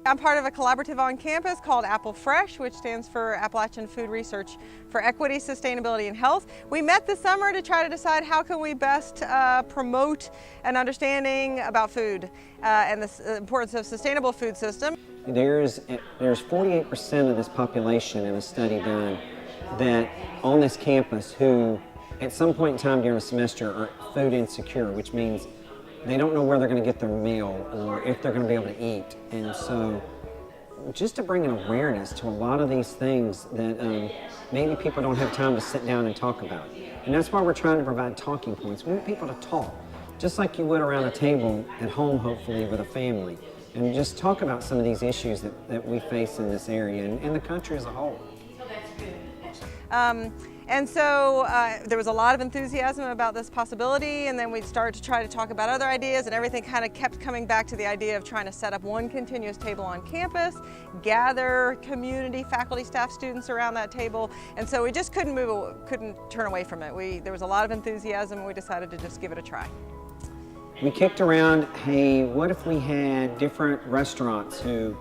I'm part of a collaborative on campus called AppalFRESH, which stands for Appalachian Food Research for Equity, Sustainability, and Health. We met this summer to try to decide how can we best promote an understanding about food and the importance of sustainable food system. There's 48% of this population in a study done that on this campus who at some point in time during a semester are food insecure, which means they don't know where they're going to get their meal or if they're going to be able to eat. And so just to bring an awareness to a lot of these things that maybe people don't have time to sit down and talk about. And that's why we're trying to provide talking points. We want people to talk, just like you would around a table at home, hopefully, with a family. And just talk about some of these issues that we face in this area and the country as a whole. And so there was a lot of enthusiasm about this possibility, and then we'd start to try to talk about other ideas, and everything kind of kept coming back to the idea of trying to set up one continuous table on campus, gather community, faculty, staff, students around that table, and so we just couldn't turn away from it. There was a lot of enthusiasm, and we decided to just give it a try. We kicked around, hey, what if we had different restaurants who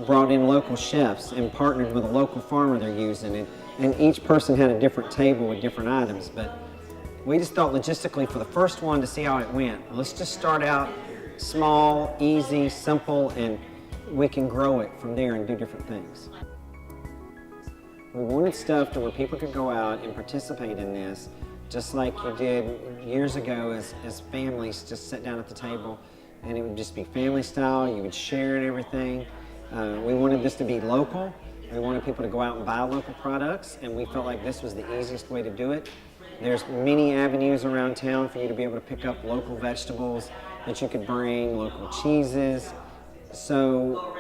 brought in local chefs and partnered with a local farmer they're using, and each person had a different table with different items. But we just thought logistically for the first one to see how it went, let's just start out small, easy, simple, and we can grow it from there and do different things. We wanted stuff to where people could go out and participate in this, just like you did years ago as families just sit down at the table, and it would just be family style, you would share and everything. We wanted this to be local. We wanted people to go out and buy local products, and we felt like this was the easiest way to do it. There's many avenues around town for you to be able to pick up local vegetables that you could bring, local cheeses. So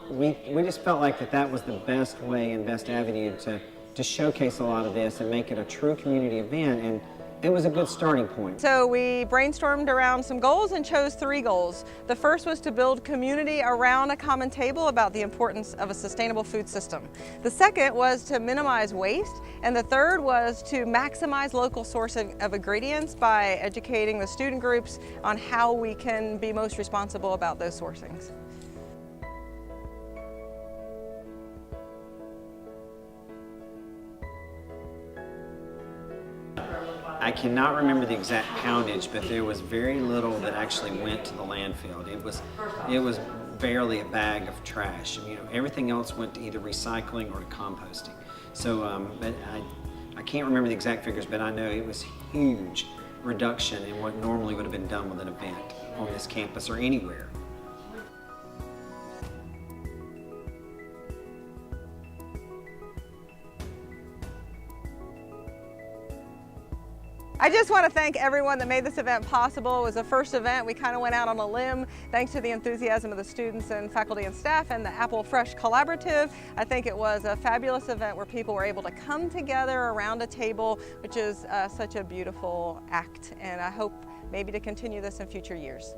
we just felt like that was the best way and best avenue to showcase a lot of this and make it a true community event, and it was a good starting point. So we brainstormed around some goals and chose 3 goals. The first was to build community around a common table about the importance of a sustainable food system. The second was to minimize waste, and the third was to maximize local source of ingredients by educating the student groups on how we can be most responsible about those sourcings. I cannot remember the exact poundage, but there was very little that actually went to the landfill. It was barely a bag of trash. You know, everything else went to either recycling or to composting. So, but I can't remember the exact figures, but I know it was huge reduction in what normally would have been done with an event on this campus or anywhere. I just want to thank everyone that made this event possible. It was the first event. We kind of went out on a limb thanks to the enthusiasm of the students and faculty and staff and the AppalFRESH collaborative. I think it was a fabulous event where people were able to come together around a table, which is such a beautiful act, and I hope maybe to continue this in future years.